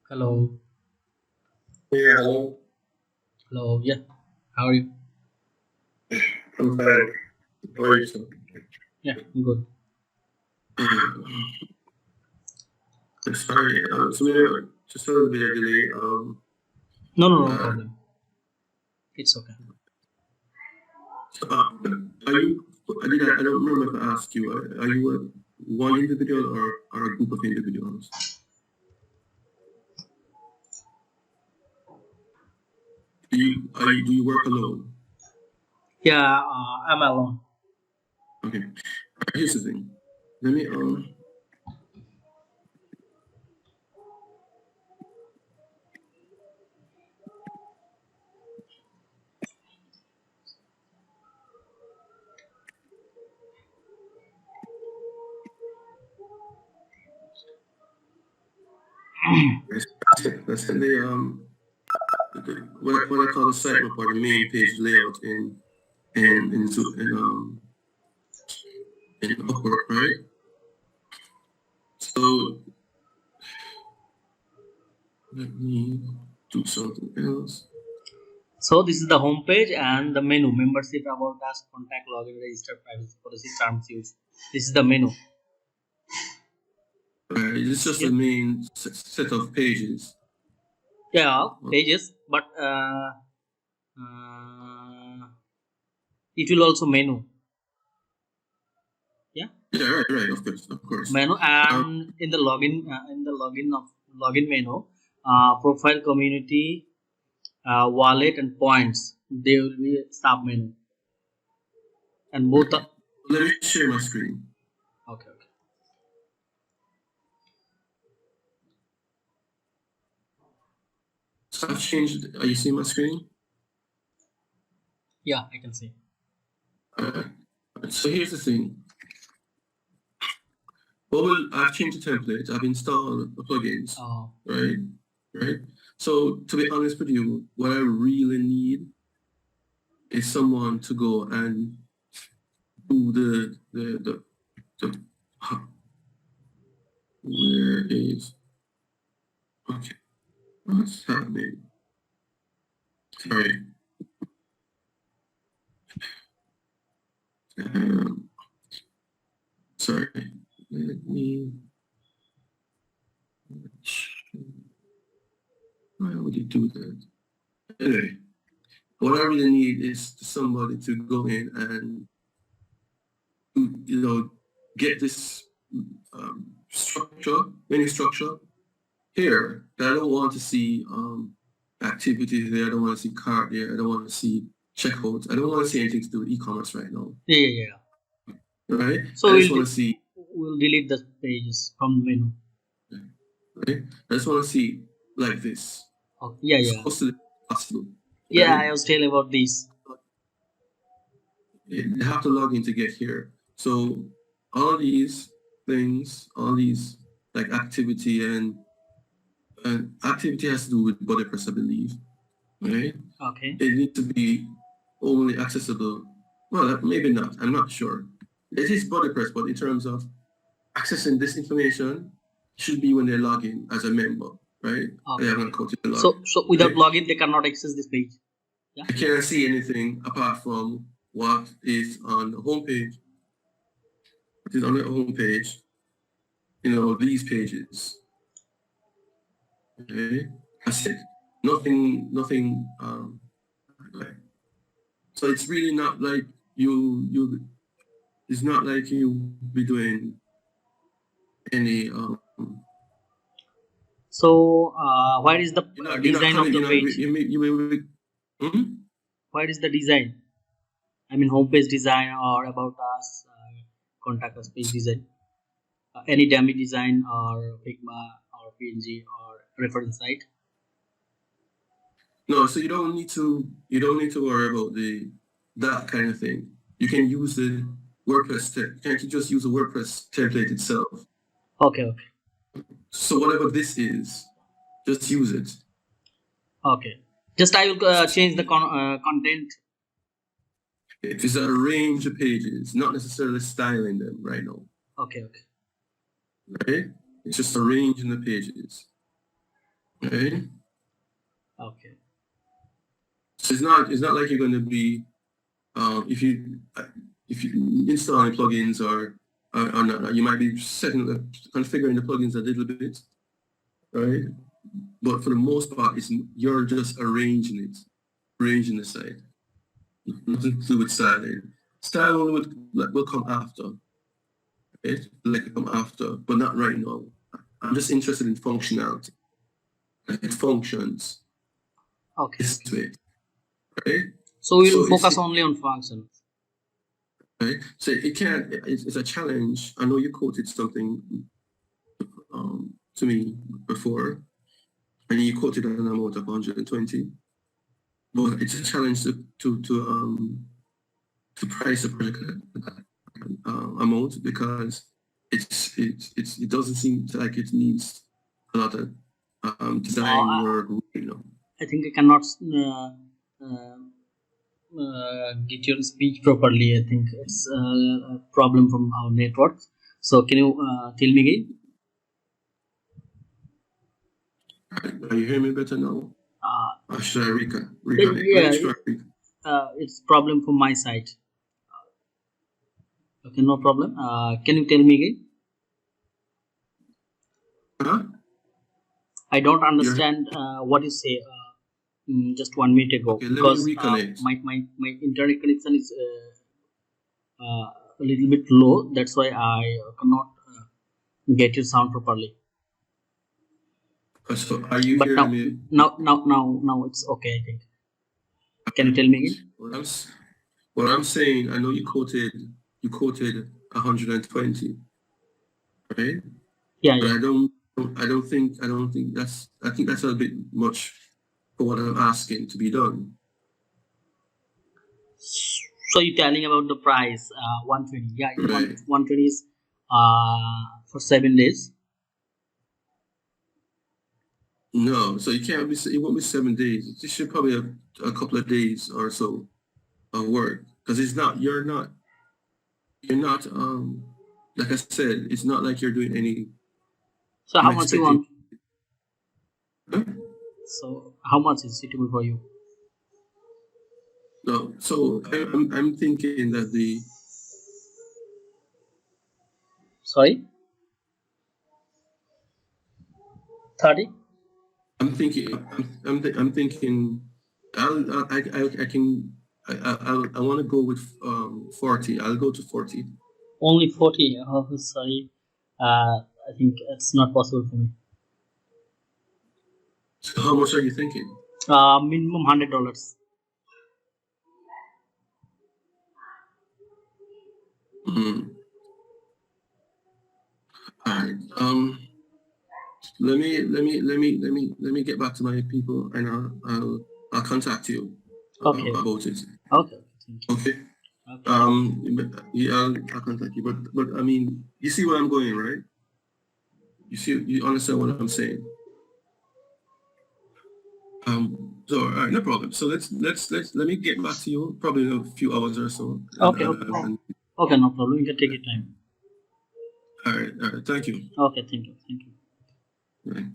Hello. Yeah, hello. Hello. Yeah. How are you? I'm fine. How are you, sir? Yeah, I'm good. Sorry, so we have just a little bit of delay. No Uh, problem. It's okay. so, are you? I don't remember if I asked you. Are you one individual or a group of individuals? Do you work alone? Yeah, I'm alone. Okay. Here's the thing. Let me let's send what I call the site report, the main page layout in Upwork, right? So let me do something else. So this is the home page and the menu: membership, about us, contact, login, register, privacy policy, terms use. This is the menu. It's just Yeah, the main set of pages. yeah, pages, but it will also menu. Yeah, Yeah, right, of course. menu, Um, and in the login menu, profile, community, wallet, and points. They will be sub menu, and both okay. are Let me share my screen. okay. Okay. So I've changed. Are you seeing my screen? Yeah, I can see. Uh, so here's the thing. Well, I've changed the template. I've installed the plugins, Oh, right? Right. So to be honest with you, what I really need is someone to go and do the where is okay. What's happening? Sorry. Um, sorry. Let me. Why would you do that? Anyway, what I really need is somebody to go in and get this structure, menu structure here. I don't want to see activities there. I don't want to see cart there. I don't want to see checkouts. I don't want to see anything to do with e-commerce right now. yeah. Right? So I just want to see. we'll delete the pages from the menu. Right? I just want to see like this. Oh, As yeah. close to the possible. Yeah, Right? I was telling about this. You have to log in to get here. So all these things, all these like activity and activity has to do with WordPress, I believe. Right? Okay. It needs to be only accessible. Well, maybe not. I'm not sure. It is WordPress, but in terms of accessing this information, it should be when they log in as a member, right? They Okay. have an Okay. account to log in. So without Right? login, they cannot access this page. Yeah. I can't see anything apart from what is on the homepage. What is on the homepage, these pages. Okay? That's it. Nothing like so it's really not like you it's not like you be doing any So what is the you're not design of coming, the page? you will be, What is the design? I mean, homepage design or about us, contact us page design. Any dummy design or Figma or PNG or reference site. no, so you don't need to worry about that kind of thing. You can use the can't you just use the WordPress template itself? Okay. Okay. So whatever this is, just use it. Okay. Just I will change the content. It's a range of pages, not necessarily styling them right now. Okay. Okay. Right? It's just arranging the pages. Okay. Okay. So it's not like you're going to be if you installing plugins or not, you might be configuring the plugins a little bit, right? But for the most part, you're just arranging the site. Nothing to do with styling. Styling will come after. Okay? Like come after, but not right now. I'm just interested in functionality. It functions Okay. this way, right? So we'll So focus only on functions. right. So it's a challenge. I know you quoted something to me before, and you quoted an amount of 120. But it's a challenge to price a project amount because it doesn't seem like it needs a lot of design work. I think I cannot get your speech properly. I think it's a problem from our network. So can you tell me again? Are you hearing me better now? Or should I reconnect? Yeah, it's problem from my side. Okay, no problem. Can you tell me again? Huh? I don't understand what you say just 1 minute ago, Okay, because let me reconnect. My internet connection is a little bit low. That's why I cannot get your sound properly. So are you But hearing me? now it's okay, I think. Can you tell me again? What I'm saying, I know you quoted 120, right? Yeah, But yeah. I think that's a bit much for what I'm asking to be done. So you're telling about the price, 120. Yeah, Right. 120 is for 7 days. No, so it won't be 7 days. It should probably have a couple of days or so of work. Because you're not like I said, it's not like you're doing any So how much you unexpected. want? Huh? So how much is suitable for you? No, so I'm thinking that Sorry, 30. I'm thinking I want to go with 40. I'll go to 40. Only 40. Oh, sorry. I think it's not possible for me. So how much are you thinking? Minimum $100. Mm. All right. Let me get back to my people, and I'll contact you Okay. about it. Okay. Thank you. Okay. Okay. Yeah, I'll contact you. But I mean, you see where I'm going, right? You understand what I'm saying? So all right, no problem. So let me get back to you probably in a few hours or so. Okay. Okay, no problem. You can take your time. All right. Thank you. Okay, thank you. Right.